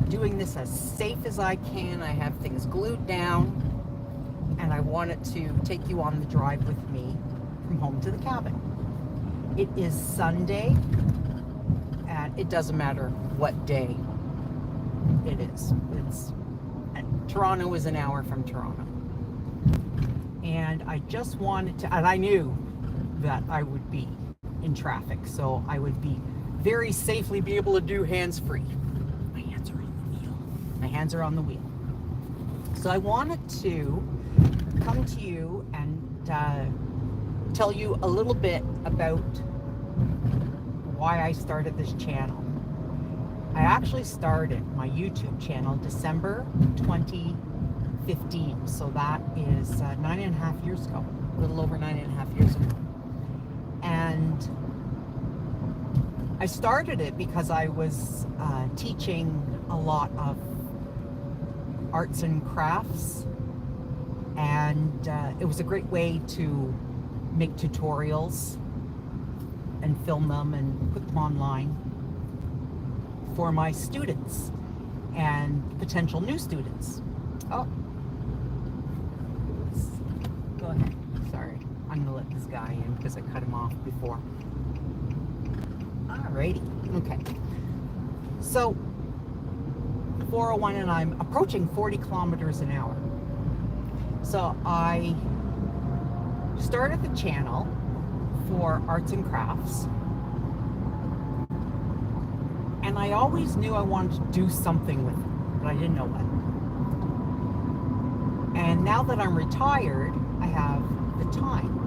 doing this as safe as I can. I have things glued down, and I wanted to take you on the drive with me from home to the cabin. It is Sunday, and it doesn't matter what day it is. Toronto is an hour from Toronto. And I just wanted to, and I knew that I would be in traffic, so I would be very safely be able to do hands-free. My hands are on the wheel. My hands are on the wheel. So I wanted to come to you and tell you a little bit about why I started this channel. I actually started my YouTube channel December 2015, so that is 9.5 years ago, a little over 9.5 years ago. And I started it because I was teaching a lot of arts and crafts, and it was a great way to make tutorials and film them and put them online for my students and potential new students. Oh, go ahead. Sorry, I'm gonna let this guy in because I cut him off before. Alrighty, okay. So 401, and I'm approaching 40 kilometers an hour. So I started the channel for arts and crafts, and I always knew I wanted to do something with it, but I didn't know what. And now that I'm retired, I have the time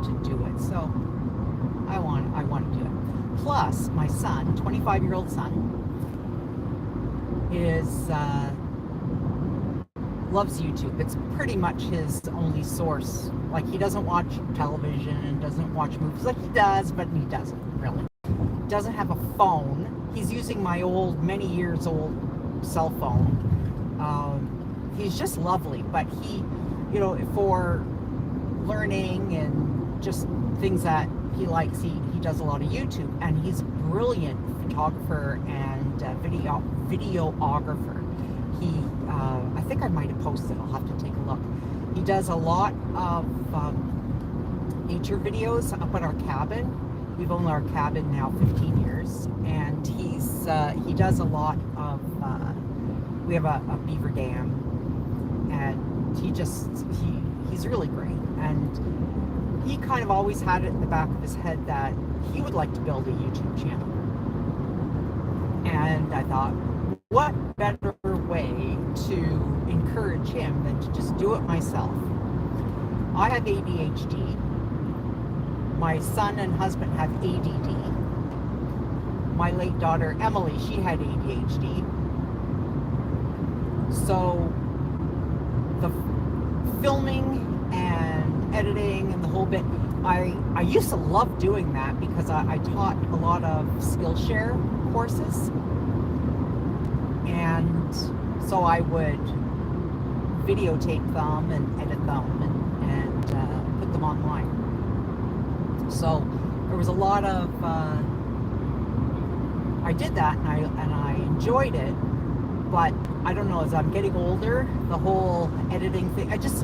to do it. So I want to do it. Plus, my son, 25-year-old son, is loves YouTube. It's pretty much his only source. Like, he doesn't watch television and doesn't watch movies. Like, he does, but he doesn't really. Doesn't have a phone. He's using my old, many years old cell phone. He's just lovely, but he, you know, for learning and just things that he likes, he does a lot of YouTube, and he's a brilliant photographer and videographer. He, I think I might have posted, I'll have to take a look. He does a lot of nature videos up at our cabin. We've owned our cabin now 15 years, and he does a lot of, we have a beaver dam, and he's really great. And he kind of always had it in the back of his head that he would like to build a YouTube channel. And I thought, what better way to encourage him than to just do it myself? I have ADHD. My son and husband have ADD. My late daughter, Emily, she had ADHD. So the filming and editing and the whole bit, I used to love doing that because I taught a lot of Skillshare courses. And so I would videotape them and edit them and put them online. So there was a lot of, I did that and I enjoyed it, but I don't know, as I'm getting older, the whole editing thing, I just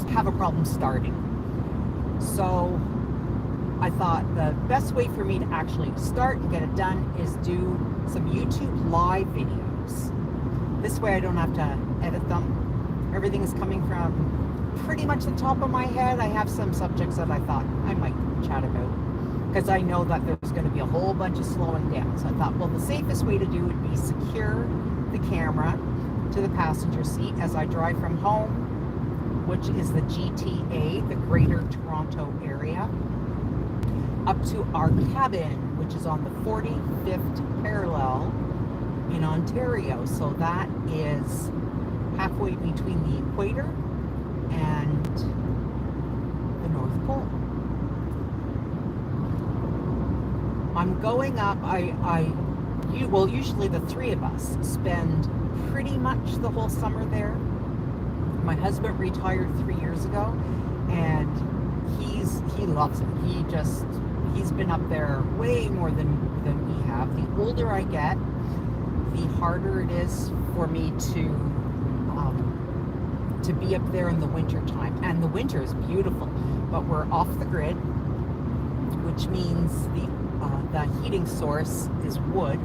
have a problem starting. So I thought the best way for me to actually start and get it done is do some YouTube live videos. This way I don't have to edit them. Everything is coming from pretty much the top of my head. I have some subjects that I thought I might chat about, because I know that there's going to be a whole bunch of slowing down. So I thought, well, the safest way to do it would be secure the camera to the passenger seat as I drive from home, which is the GTA, the Greater Toronto Area, up to our cabin, which is on the 45th parallel in Ontario. So that is halfway between the equator and the North Pole. I'm going up, usually the three of us spend pretty much the whole summer there. My husband retired 3 years ago, and he loves it. He's been up there way more than we have. The older I get, the harder it is for me to be up there in the winter time. And the winter is beautiful, but we're off the grid, which means the heating source is wood.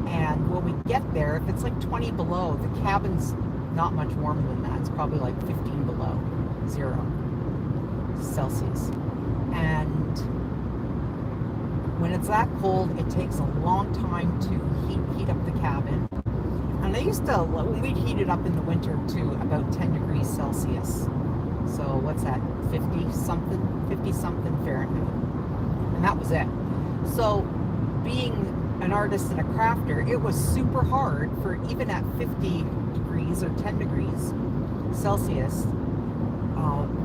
And when we get there, if it's like 20 below, the cabin's not much warmer than that. It's probably like 15 below zero Celsius. And when it's that cold, it takes a long time to heat up the cabin. And I used to, when we'd heat it up in the winter to about 10 degrees Celsius. So what's that, 50 something Fahrenheit. And that was it. So being an artist and a crafter, it was super hard for, even at 50 degrees or 10 degrees Celsius,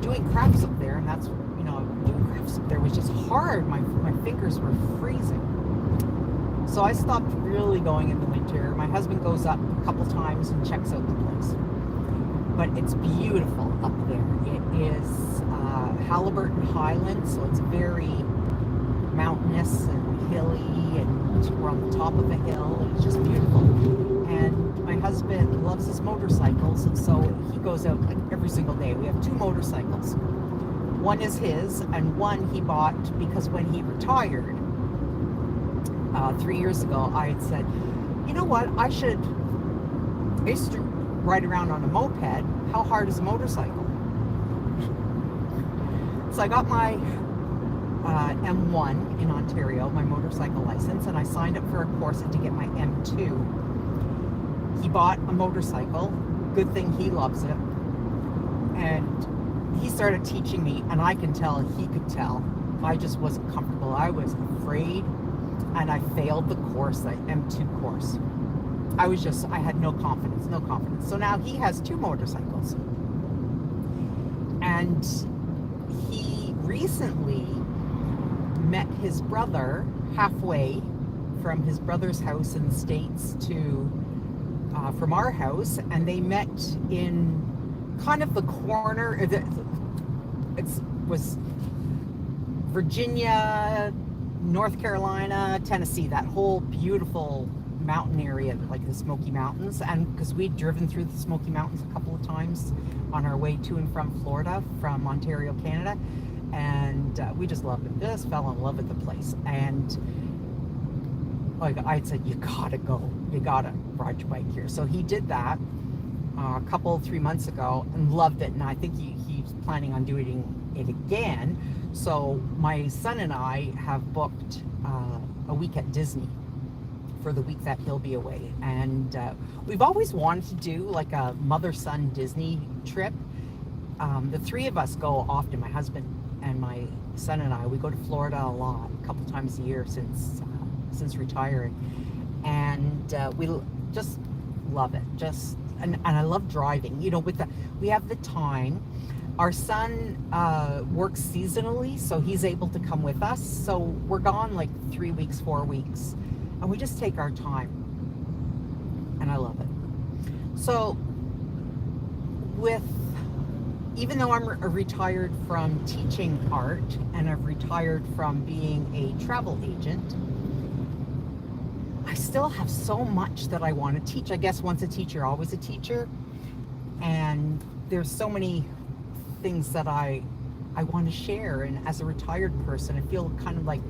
doing crafts up there. And that's, doing crafts up there was just hard. My fingers were freezing. So I stopped really going in the winter. My husband goes up a couple times and checks out the place. But it's beautiful up there. It is Halliburton Highland, so it's very mountainous and hilly, and we're on the top of a hill, and it's just beautiful. And my husband loves his motorcycles, and so he goes out like every single day. We have 2 motorcycles. One is his, and one he bought because when he retired 3 years ago, I had said, you know what, I used to ride around on a moped. How hard is a motorcycle? So I got my M1 in Ontario, my motorcycle license, and I signed up for a course to get my M2. He bought a motorcycle. Good thing he loves it. And he started teaching me, and I can tell he could tell. I just wasn't comfortable. I was afraid, and I failed the course, the M2 course. I had no confidence. So now he has 2 motorcycles. And he recently met his brother halfway from his brother's house in the States to from our house, and they met in kind of the corner. It was Virginia, North Carolina, Tennessee, that whole beautiful mountain area, like the Smoky Mountains. And because we'd driven through the Smoky Mountains a couple of times on our way to and from Florida, from Ontario, Canada, and we just loved it. Just fell in love with the place. And like I said, you gotta go, you gotta ride your bike here. So he did that a 3 months ago and loved it, and I think he's planning on doing it again. So my son and I have booked a week at Disney for the week that he'll be away, and we've always wanted to do like a mother-son Disney trip. The 3 of us go often, my husband and my son and I. We go to Florida a lot, a couple times a year since retiring, and we just love it. And I love driving. We have the time. Our son works seasonally, so he's able to come with us. So we're gone like 3 weeks, 4 weeks, and we just take our time, and I love it. So even though I'm retired from teaching art, and I've retired from being a travel agent, I still have so much that I want to teach. I guess once a teacher, always a teacher. And there's so many things that I want to share. And as a retired person, I feel kind of like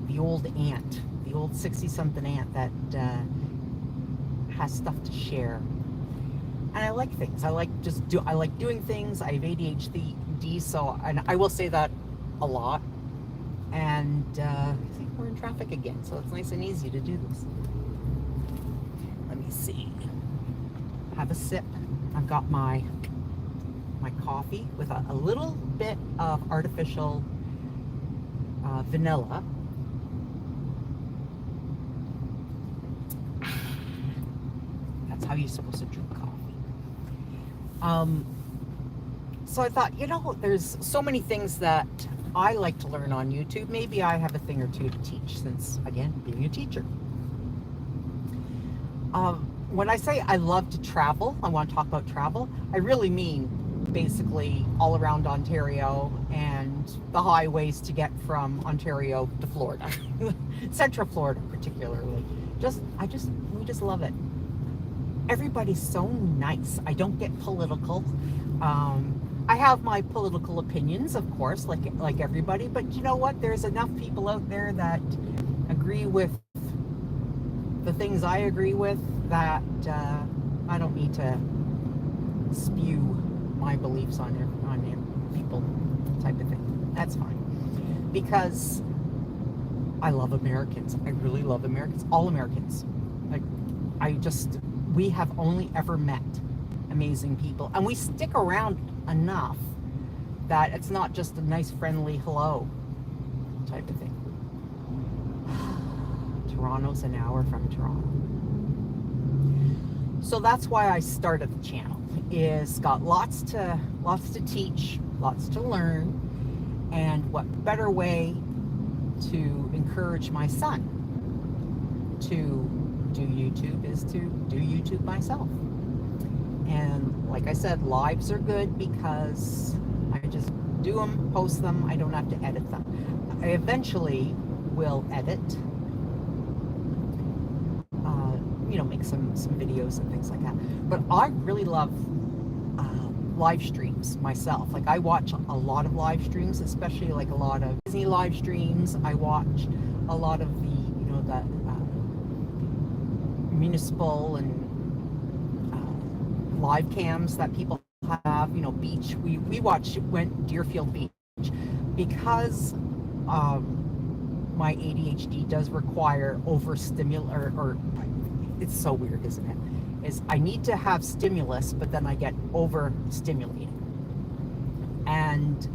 the old aunt, the old 60-something aunt that has stuff to share. And I like things. I like doing things. I have ADHD, so, and I will say that a lot. And I think we're in traffic again, so it's nice and easy to do this. Let me see. Have a sip. I've got my coffee with a little bit of artificial vanilla. That's how you're supposed to drink coffee. So I thought, there's so many things that I like to learn on YouTube. Maybe I have a thing or two to teach, since, again, being a teacher. When I say I love to travel, I want to talk about travel, I really mean basically all around Ontario and the highways to get from Ontario to Florida, Central Florida particularly. We just love it. Everybody's so nice. I don't get political. I have my political opinions, of course, like everybody, but you know what? There's enough people out there that agree with the things I agree with that I don't need to spew my beliefs on people type of thing. That's fine. Because I love Americans. I really love Americans. All Americans. We have only ever met amazing people. And we stick around enough that it's not just a nice friendly hello type of thing. Toronto's an hour from Toronto. So that's why I started the channel. Is got lots to teach, lots to learn, and what better way to encourage my son to do YouTube is to do YouTube myself. And like I said, lives are good because I just do them, post them. I don't have to edit them. I eventually will edit, make some videos and things like that. But I really love live streams myself. Like I watch a lot of live streams, especially like a lot of Disney live streams. I watch a lot of the municipal and live cams that people have. Beach. We went Deerfield Beach because my ADHD does require or it's so weird, isn't it? Is I need to have stimulus, but then I get overstimulated. And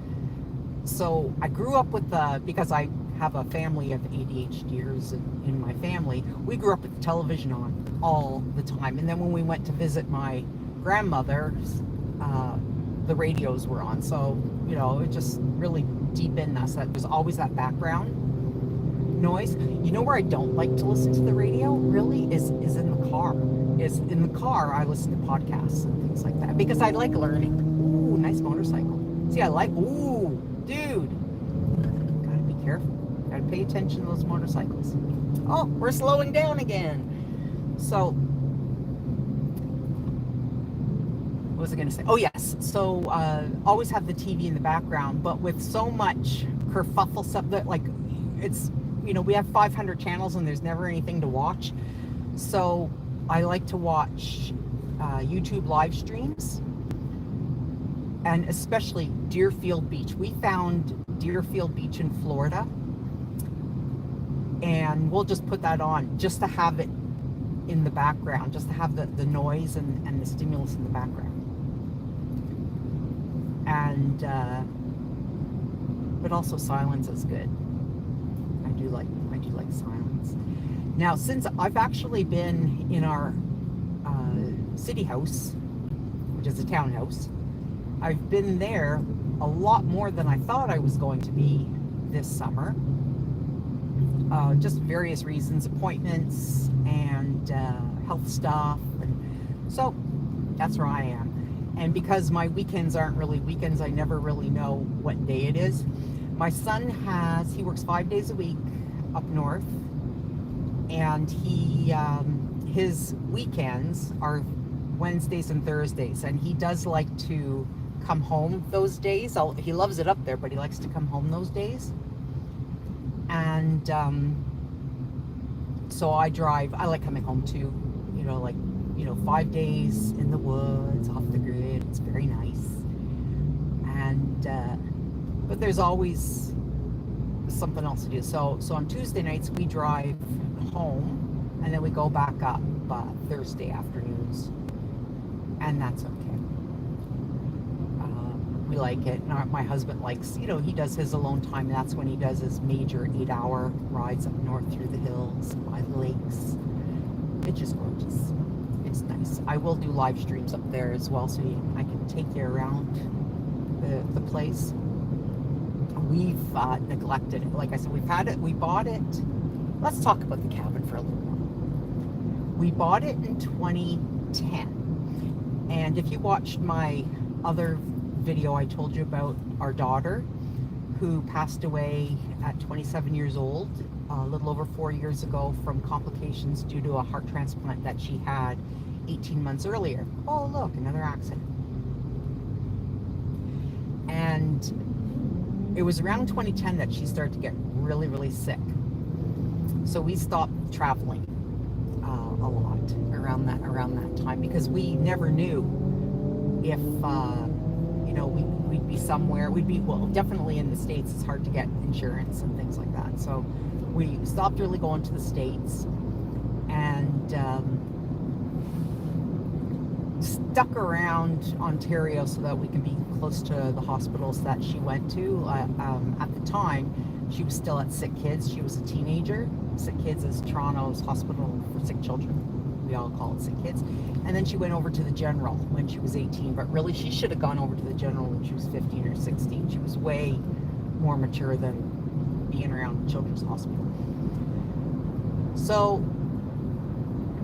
so I grew up with because I have a family of ADHDers in my family, we grew up with the television on all the time. And then when we went to visit my grandmother, the radios were on. So, it just really deep in us that there's always that background noise. Where I don't like to listen to the radio really is in the car. In the car I listen to podcasts and things like that because I like learning. Ooh, nice motorcycle. See, dude, gotta be careful. Gotta pay attention to those motorcycles. Oh, we're slowing down again. So what was I gonna say? Oh yes, so always have the TV in the background, but with so much kerfuffle stuff that it's we have 500 channels and there's never anything to watch. So I like to watch YouTube live streams, and especially Deerfield Beach. We found Deerfield Beach in Florida, and we'll just put that on just to have it in the background, just to have the noise and the stimulus in the background. And but also silence is good. I do like silence. Now, since I've actually been in our city house, which is a townhouse, I've been there a lot more than I thought I was going to be this summer. Just various reasons, appointments and health stuff, and so that's where I am. And because my weekends aren't really weekends, I never really know what day it is. My son he works 5 days a week up north, and his weekends are Wednesdays and Thursdays, and he does like to come home those days. He loves it up there, but he likes to come home those days. And so I like coming home too, 5 days in the woods, off the grid. It's very nice. And but there's always something else to do. So on Tuesday nights we drive home, and then we go back up Thursday afternoons, and that's okay. We like it. And my husband likes, he does his alone time, and that's when he does his major 8-hour rides up north through the hills, by the lakes. It's just gorgeous. It's nice. I will do live streams up there as well, so I can take you around the place. We've neglected it. Like I said, we bought it. Let's talk about the cabin for a little while. We bought it in 2010. And if you watched my other video I told you about our daughter who passed away at 27 years old, a little over 4 years ago, from complications due to a heart transplant that she had 18 months earlier. Oh, look, another accident. And it was around 2010 that she started to get really, really sick. So we stopped traveling a lot around that time, because we never knew if we'd be somewhere. We'd be, well, definitely in the States. It's hard to get insurance and things like that. So we stopped really going to the States, and stuck around Ontario so that we can be close to the hospitals that she went to. At the time, she was still at Sick Kids. She was a teenager. Sick Kids is Toronto's hospital for sick children. We all call it Sick Kids. And then she went over to the General when she was 18, but really she should have gone over to the General when she was 15 or 16. She was way more mature than being around Children's Hospital. So,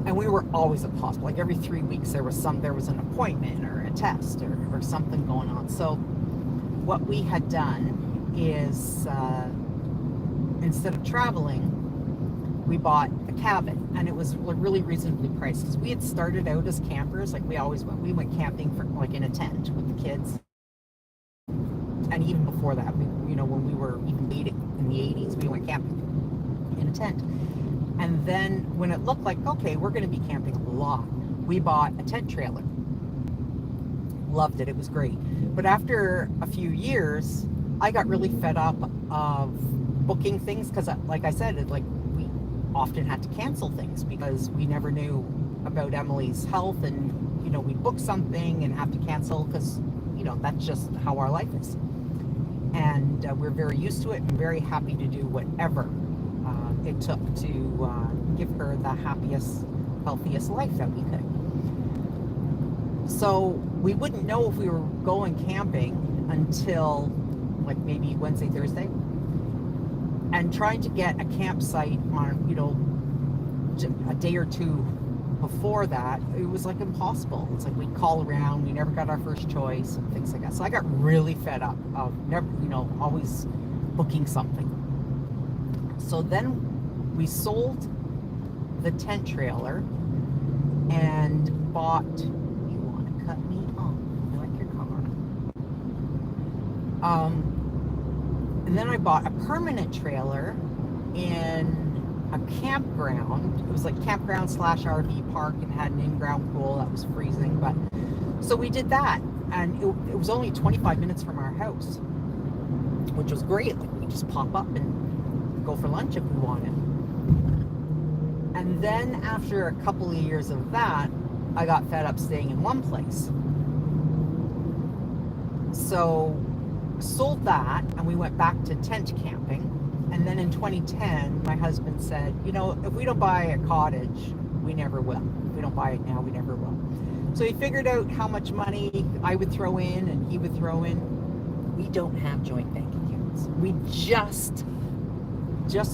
and we were always at the hospital. Like every 3 weeks there was an appointment or a test or something going on. So what we had done is, instead of traveling, we bought a cabin, and it was really reasonably priced, because we had started out as campers. Like we always went. We went camping for, like, in a tent with the kids, and even before that, when we were even dating in the 80s, we went camping in a tent. And then when it looked like, okay, we're going to be camping a lot, we bought a tent trailer. Loved it. It was great. But after a few years, I got really fed up of booking things, because, like I said, we often had to cancel things because we never knew about Emily's health, and we'd book something and have to cancel because that's just how our life is. And we're very used to it and very happy to do whatever it took to give her the happiest, healthiest life that we could. So we wouldn't know if we were going camping until like maybe Wednesday, Thursday. And trying to get a campsite on, a day or two before that, it was like impossible. It's like we'd call around, we never got our first choice and things like that. So I got really fed up of never, always booking something. So then we sold the tent trailer and bought, you want to cut me off, I like your car. And then I bought a permanent trailer in a campground. It was like campground / RV park, and had an in-ground pool that was freezing. But so we did that, and it was only 25 minutes from our house, which was great. Like we just pop up and go for lunch if we wanted. And then after a couple of years of that, I got fed up staying in one place. So sold that, and we went back to tent camping. And then in 2010, my husband said, if we don't buy a cottage, we never will. If we don't buy it now, we never will. So he figured out how much money I would throw in and he would throw in. We don't have joint bank accounts. We just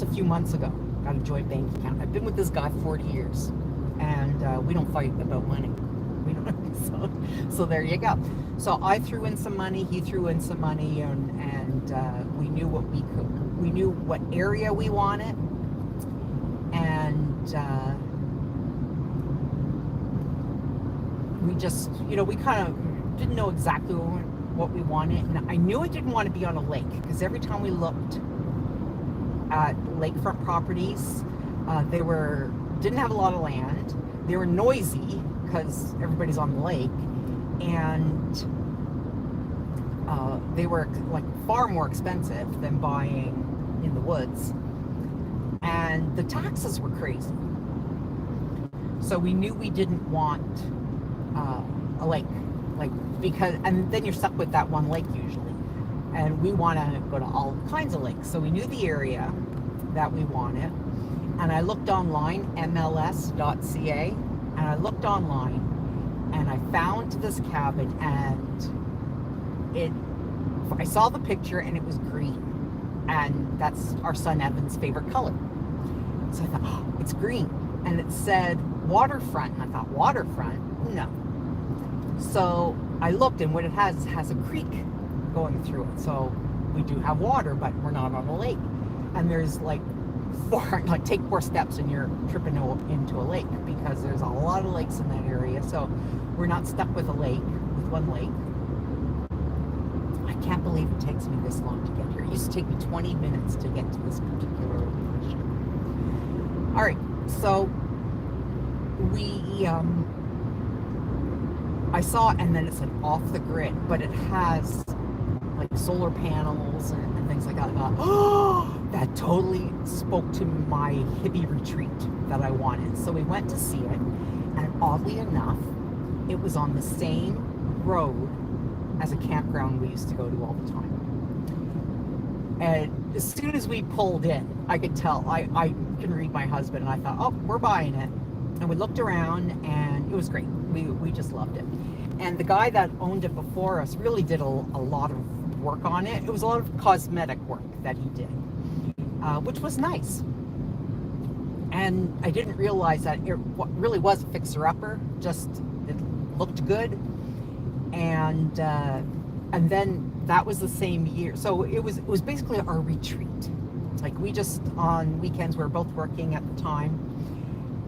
a few months ago got a joint bank account. I've been with this guy 40 years, and we don't fight about money. We don't. So there you go. So I threw in some money, he threw in some money, and we knew what we could. We knew what area we wanted, and we just, we kind of didn't know exactly what we wanted. And I knew I didn't want to be on a lake, because every time we looked at lakefront properties, they didn't have a lot of land. They were noisy because everybody's on the lake, and they were like far more expensive than buying in the woods, and the taxes were crazy. So we knew we didn't want a lake, because, and then you're stuck with that one lake usually, and we want to go to all kinds of lakes. So we knew the area that we wanted, and I looked online, mls.ca, and I looked online, and I found this cabin, and I saw the picture, and it was green, and that's our son Evan's favorite color. So I thought, oh, it's green, and it said waterfront, and I thought, waterfront? No. So I looked, and what it has a creek going through it. So we do have water, but we're not on a lake. And there's like take 4 steps and you're tripping into a lake, because there's a lot of lakes in that area. So we're not stuck with one lake. I can't believe it takes me this long to get here. It used to take me 20 minutes to get to this particular location. All right, so I saw, and then it said off the grid, but it has like solar panels and things like that. I thought, oh, that totally spoke to my hippie retreat that I wanted. So we went to see it, and oddly enough, it was on the same road as a campground we used to go to all the time. And as soon as we pulled in, I could tell, I can read my husband, and I thought, oh, we're buying it. And we looked around, and it was great. We just loved it. And the guy that owned it before us really did a lot of work on it. It was a lot of cosmetic work that he did, which was nice. And I didn't realize that it really was a fixer-upper. Just, it looked good. And then that was the same year. So it was basically our retreat. Like, we just, on weekends, we were both working at the time,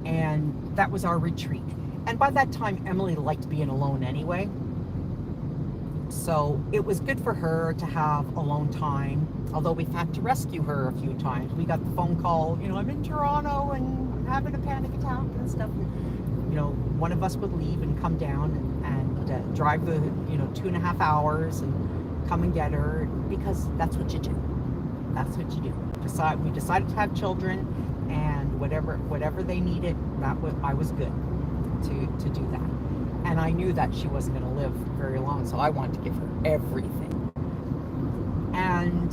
and that was our retreat. And by that time, Emily liked being alone anyway. So it was good for her to have alone time, although we've had to rescue her a few times. We got the phone call, I'm in Toronto and I'm having a panic attack and stuff. And, one of us would leave and come down and drive the, 2.5 hours and come and get her, because that's what you do. That's what you do. We decided to have children, and whatever they needed, I was good to do that. And I knew that she wasn't going to live very long, so I wanted to give her everything. And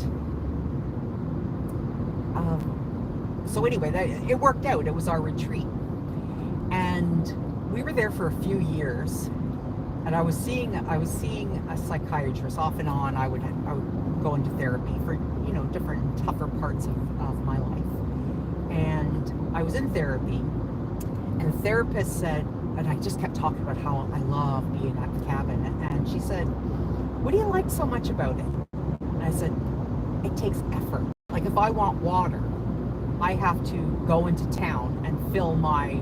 so anyway, it worked out. It was our retreat, and we were there for a few years. And I was seeing a psychiatrist off and on. I would go into therapy for different tougher parts of my life. And I was in therapy, and the therapist said, and I just kept talking about how I love being at the cabin. And she said, what do you like so much about it? And I said, it takes effort. Like, if I want water, I have to go into town and fill my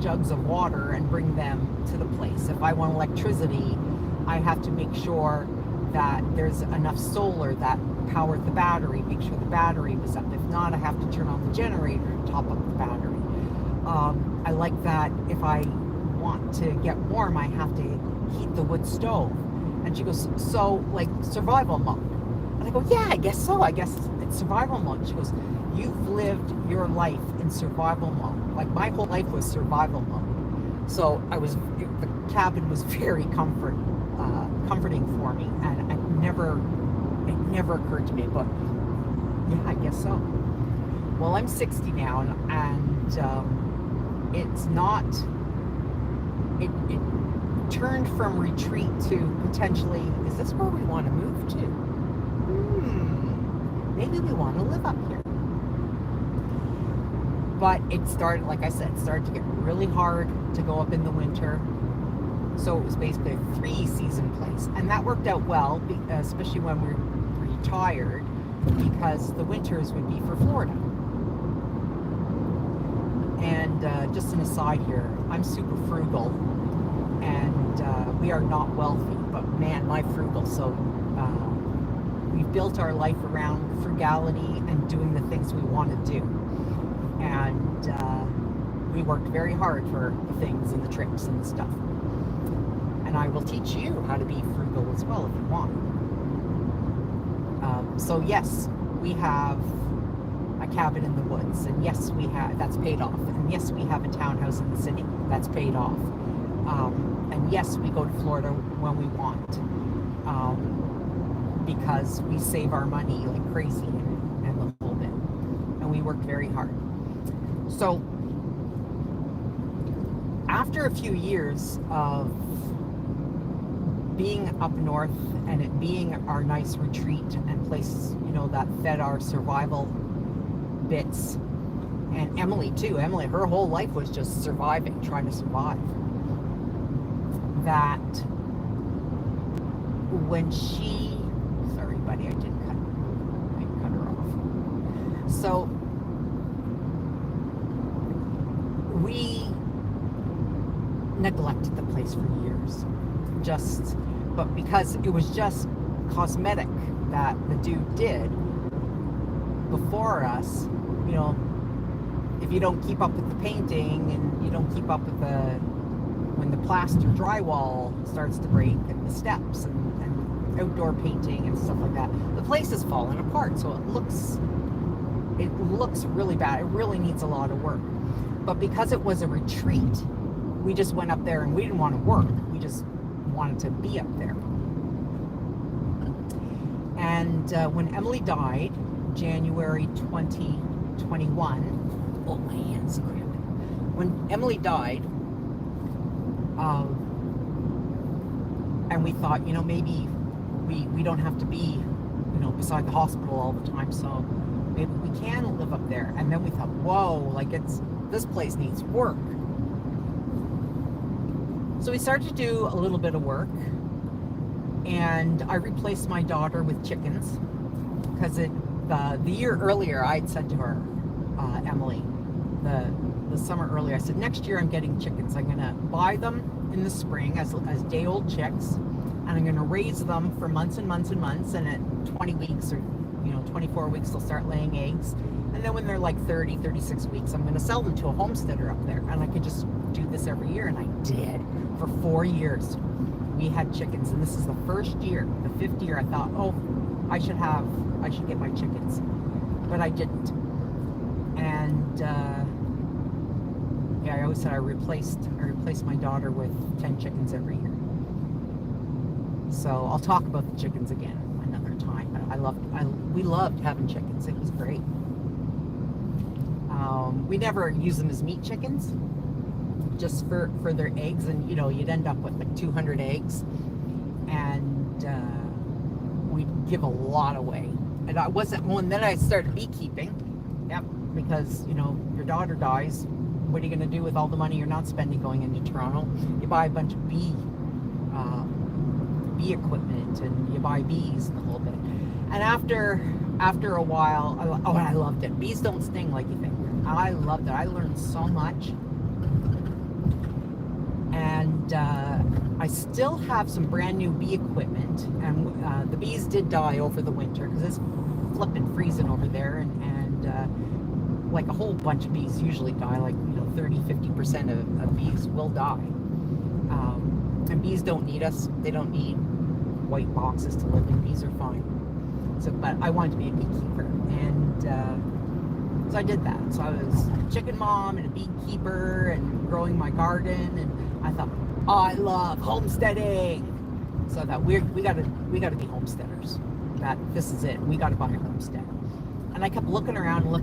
jugs of water and bring them to the place. If I want electricity, I have to make sure that there's enough solar that powered the battery, make sure the battery was up. If not, I have to turn on the generator and top up the battery. I like that if I want to get warm, I have to heat the wood stove. And she goes, so like survival mode. And I go, yeah, I guess so. I guess it's survival mode. She goes, you've lived your life in survival mode. Like, my whole life was survival mode. So the cabin was very comforting for me. And it never occurred to me, but yeah, I guess so. Well, I'm 60 now, and it's not, it turned from retreat to potentially, is this where we want to move to? Maybe we want to live up here. But it started, like I said, to get really hard to go up in the winter. So it was basically a 3-season place. And that worked out well, especially when we were retired, because the winters would be for Florida. And just an aside here, I'm super frugal, and we are not wealthy, but man, my frugal. So we've built our life around frugality and doing the things we want to do. And we worked very hard for the things and the trips and the stuff. And I will teach you how to be frugal as well if you want. So yes, we have a cabin in the woods, and yes, that's paid off, and yes, we have a townhouse in the city that's paid off, and yes, we go to Florida when we want, because we save our money like crazy and the whole bit, and we work very hard. So after a few years of being up north and it being our nice retreat and place, that fed our survival bits, and Emily too. Emily, her whole life was just surviving, trying to survive. That when she, sorry buddy, I cut her off. So we neglected the place for years, but because it was just cosmetic that the dude did before us, you know, if you don't keep up with the painting and you don't keep up with when the plaster drywall starts to break and the steps and outdoor painting and stuff like that, the place is falling apart. So it looks really bad. It really needs a lot of work. But because it was a retreat, we just went up there and we didn't want to work. We just wanted to be up there. And when Emily died, January 2021, oh, my hand's cramping. When Emily died, and we thought, you know, maybe we don't have to be, you know, beside the hospital all the time, so maybe we can live up there. And then we thought, whoa, like this place needs work. So we started to do a little bit of work, and I replaced my daughter with chickens, because the year earlier I had said to her, Emily, the summer earlier, I said, next year I'm getting chickens. I'm gonna buy them in the spring as day-old chicks, and I'm gonna raise them for months and months and months, and at 20 weeks or 24 weeks they'll start laying eggs, and then when they're like 30, 36 weeks, I'm gonna sell them to a homesteader up there, and I could just do this every year. And I did for 4 years. We had chickens, and this is the first year, the 5th year, I thought, oh, I should get my chickens, but I didn't. And I always said I replaced my daughter with 10 chickens every year. So I'll talk about the chickens again another time. But we loved having chickens. It was great. We never use them as meat chickens, just for their eggs, and you know, you'd end up with like 200 eggs, and we'd give a lot away. And then I started beekeeping. Yep, because you know, your daughter dies, what are you going to do with all the money you're not spending going into Toronto? You buy a bunch of bee equipment, and you buy bees and the whole bit. And after a while, I loved it. Bees don't sting like you think. I loved it. I learned so much. And I still have some brand new bee equipment, and the bees did die over the winter because it's flipping freezing over there, and like a whole bunch of bees usually die, like 30-50% of bees will die. And bees don't need us. They don't need white boxes to live in. Bees are fine. So, but I wanted to be a beekeeper, and so I did that. So I was a chicken mom and a beekeeper and growing my garden, and I thought, oh, I love homesteading. So I thought we gotta be homesteaders. That this is it. We gotta buy a homestead. And I kept looking around. Ooh,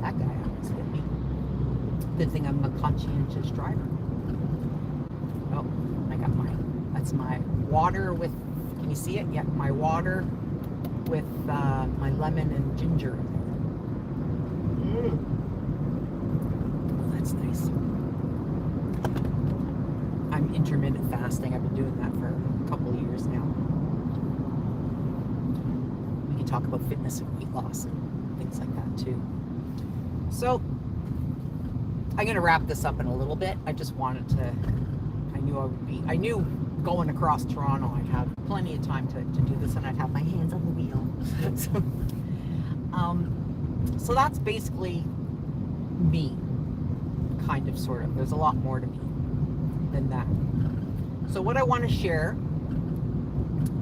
that guy almost hit me. Good thing I'm a conscientious driver. Oh, that's my water with, can you see it? Yeah, my water with my lemon and ginger. Oh, that's nice. I'm intermittent fasting. I've been doing that for a couple of years now. We can talk about fitness and weight loss and things like that too. So I'm going to wrap this up in a little bit. I just wanted to, I knew going across Toronto I'd have plenty of time to do this, and I'd have my hands on the wheel. So that's basically me, kind of, sort of. There's a lot more to me than that. So what I want to share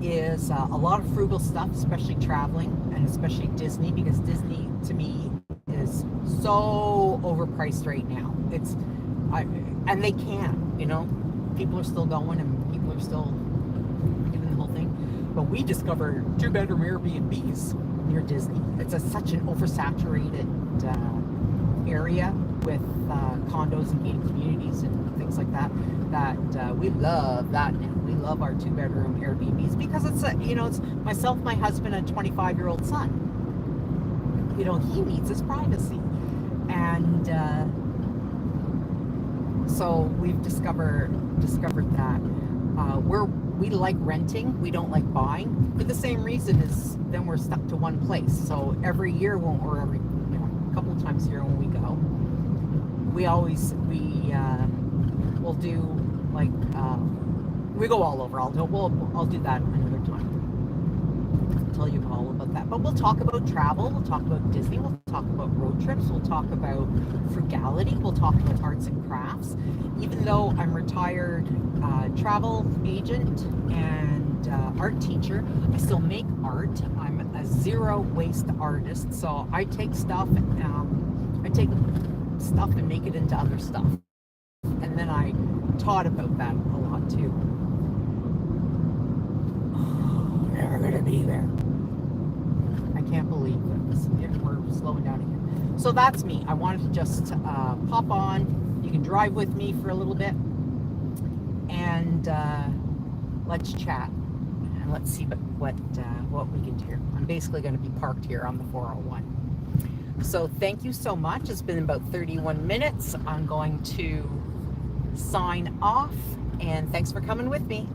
is a lot of frugal stuff, especially traveling, and especially Disney, because Disney to me is so overpriced right now. And they can, people are still going, and people are still doing the whole thing. But we discovered 2-bedroom Airbnbs near Disney. It's such an oversaturated area with condos and gated communities and things like that, we love that now. We love our 2-bedroom Airbnbs because it's myself, my husband, and a 25-year-old son. He needs his privacy. And so we've discovered that. we like renting. We don't like buying for the same reason as then we're stuck to one place. So every year, or every a couple of times a year when we go, we'll do like we go all over. I'll do that another time. I'll tell you all about that. But we'll talk about travel. We'll talk about Disney. We'll talk about road trips. We'll talk about frugality. We'll talk about arts and crafts. Even though I'm retired travel agent and art teacher, I still make art. I'm a zero waste artist. So I take stuff and make it into other stuff. And then I taught about that a lot too. Never gonna be there. I can't believe this. We're slowing down again. So that's me. I wanted to just pop on. You can drive with me for a little bit, and let's chat and let's see what we can do. I'm basically going to be parked here on the 401. So thank you so much. It's been about 31 minutes. I'm going to sign off, and thanks for coming with me.